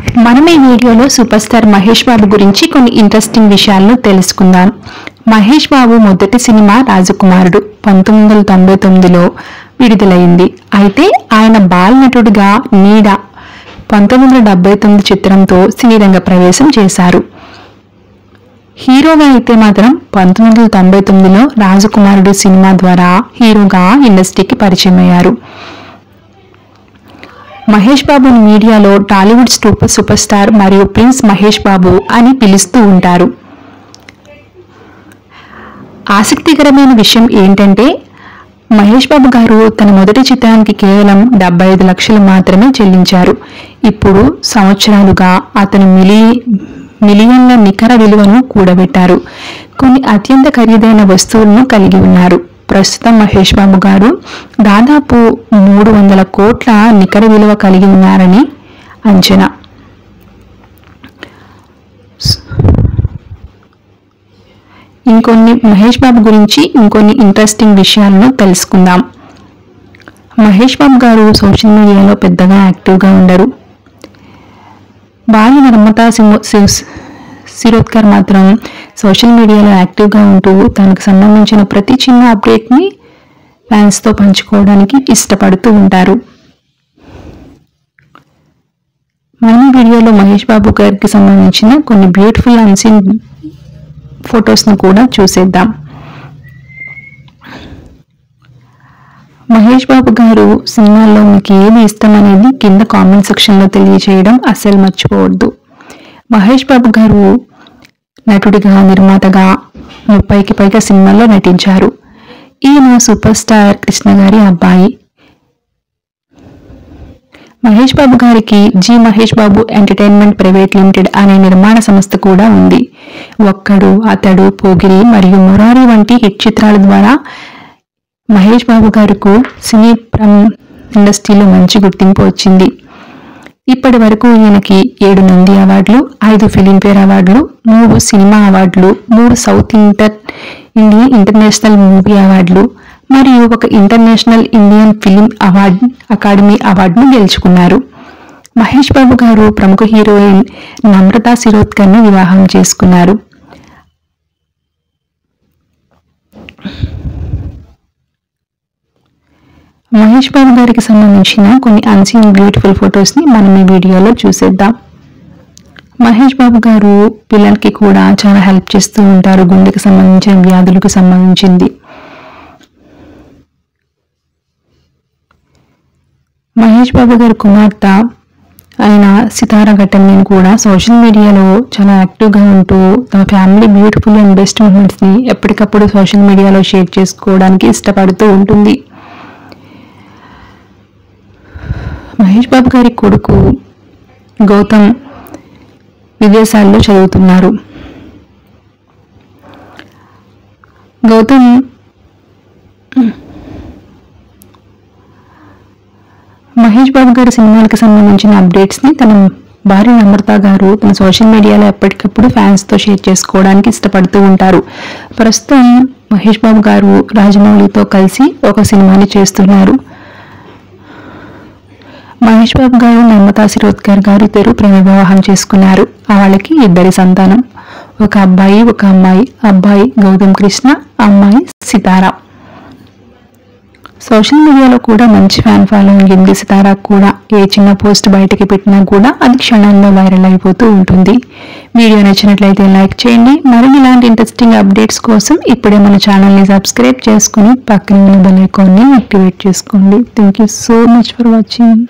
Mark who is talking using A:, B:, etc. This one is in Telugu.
A: మనం ఈ వీడియోలో సూపర్ స్టార్ మహేష్ బాబు గురించి కొన్ని ఇంట్రెస్టింగ్ విషయాలను తెలుసుకుందాం. మహేష్ బాబు మొదటి సినిమా రాజకుమారుడు 1999లో విడుదలైంది. అయితే ఆయన బాలనటుడిగా నీడ 1979 చిత్రంతో సినీ రంగ ప్రవేశం చేశారు. హీరోగా అయితే మాత్రం 1999లో రాజకుమారుడు సినిమా ద్వారా హీరోగా ఇండస్ట్రీకి పరిచయం అయ్యారు. మహేష్ బాబుని మీడియాలో టాలీవుడ్ సూపర్ స్టార్ మరియు ప్రిన్స్ మహేష్ బాబు అని పిలుస్తూ ఉంటారు. ఆసక్తికరమైన విషయం ఏంటంటే మహేష్ బాబు గారు తన మొదటి చిత్రానికి కేవలం 75 లక్షలు మాత్రమే చెల్లించారు. ఇప్పుడు సంవత్సరాలుగా అతను మిలియన్ల నికర విలువను కూడబెట్టారు. కొన్ని అత్యంత ఖరీదైన వస్తువులను కలిగి ఉన్నారు. ప్రస్తుతం మహేష్ బాబు గారు దాదాపు 300 కోట్ల నికర విలువ కలిగి ఉన్నారని అంచనా. మహేష్ బాబు గురించి ఇంకొన్ని ఇంట్రెస్టింగ్ విషయాలను తెలుసుకుందాం. మహేష్ బాబు గారు సోషల్ మీడియాలో పెద్దగా యాక్టివ్గా ఉండరు. భార్య నమ్రతా శిరోద్కర్ మాత్రం సోషల్ మీడియాలో యాక్టివ్గా ఉంటూ తనకు సంబంధించిన ప్రతి చిన్న అప్డేట్ని ఫ్యాన్స్తో పంచుకోవడానికి ఇష్టపడుతూ ఉంటారు. మన వీడియోలో మహేష్ బాబు గారికి సంబంధించిన కొన్ని బ్యూటిఫుల్ అన్సీన్ ఫొటోస్ను కూడా చూసేద్దాం. మహేష్ బాబు గారు సినిమాల్లో మీకు ఏది ఇష్టం అనేది కింద కామెంట్ సెక్షన్లో తెలియజేయడం అస్సలు మర్చిపోవద్దు. మహేష్ బాబు గారు నటుడిగా నిర్మాతగా 30కి పైగా సినిమాల్లో నటించారు. ఈయన సూపర్ స్టార్ కృష్ణ గారి అబ్బాయి. మహేష్ బాబు గారికి Mahesh Babu entertainment private limited అనే నిర్మాణ సంస్థ కూడా ఉంది. ఒక్కడు, అతడు, పోగిరి మరియు మురారి వంటి హిట్ చిత్రాల ద్వారా మహేష్ బాబు గారికి సినీ ఇండస్ట్రీలో మంచి గుర్తింపు వచ్చింది. ఇప్పటి వరకు ఈయనకి 7 నంది అవార్డులు, 5 ఫిలింఫేర్ అవార్డులు, 3 సినిమా అవార్డులు, 3 సౌత్ ఇండియన్ ఇంటర్నేషనల్ మూవీ అవార్డులు మరియు 1 ఇంటర్నేషనల్ ఇండియన్ ఫిలిం అకాడమీ అవార్డును గెలుచుకున్నారు. మహేష్ బాబు గారు ప్రముఖ హీరోయిన్ నమ్రతా శిరోద్కర్ను వివాహం చేసుకున్నారు. మహేష్ బాబు గారికి సంబంధించిన కొన్ని అన్సీన్ బ్యూటిఫుల్ ఫొటోస్ని మనం ఈ వీడియోలో చూసేద్దాం. మహేష్ బాబు గారు పిల్లలకి కూడా చాలా హెల్ప్ చేస్తూ ఉంటారు. గుండెకి సంబంధించిన వ్యాధులకు సంబంధించింది. మహేష్ బాబు గారి కుమార్తె అయిన సితారా ఘట్టంని కూడా సోషల్ మీడియాలో చాలా యాక్టివ్గా ఉంటూ తమ ఫ్యామిలీ బ్యూటిఫుల్ అండ్ బెస్ట్ మూమెంట్స్ని ఎప్పటికప్పుడు సోషల్ మీడియాలో షేర్ చేసుకోవడానికి ఇష్టపడుతూ ఉంటుంది. మహేష్ బాబు గారి కొడుకు గౌతమ్ విదేశాల్లో చదువుతున్నారు. గౌతమ్ మహేష్ బాబు గారి సినిమాలకు సంబంధించిన అప్డేట్స్ని తన భార్య నమ్రతా గారు తన సోషల్ మీడియాలో ఎప్పటికప్పుడు ఫ్యాన్స్తో షేర్ చేసుకోవడానికి ఇష్టపడుతూ ఉంటారు. ప్రస్తుతం మహేష్ బాబు గారు రాజమౌళితో కలిసి ఒక సినిమాని చేస్తున్నారు. మహేష్ బాబు గారు నమ్రతా శిరోద్కర్ గారు ఇద్దరు ప్రేమ వివాహం చేసుకున్నారు. వాళ్ళకి 2 సంతానం, ఒక అబ్బాయి, ఒక అమ్మాయి. అబ్బాయి గౌతమ్ కృష్ణ, అమ్మాయి సితారా. సోషల్ మీడియాలో కూడా మంచి ఫ్యాన్ ఫాలోయింగ్ ఉంది. సితారా కూడా ఏ చిన్న పోస్ట్ బయటకి పెట్టినా కూడా అది క్షణంలో వైరల్ అయిపోతూ ఉంటుంది. వీడియో నచ్చినట్లయితే లైక్ చేయండి. మరిన్ని ఇలాంటి ఇంట్రెస్టింగ్ అప్డేట్స్ కోసం ఇప్పుడే మన ఛానల్ని సబ్స్క్రైబ్ చేసుకుని పక్కన ఉన్న బెల్ ఐకాన్ని యాక్టివేట్ చేసుకోండి. Thank you so much for watching.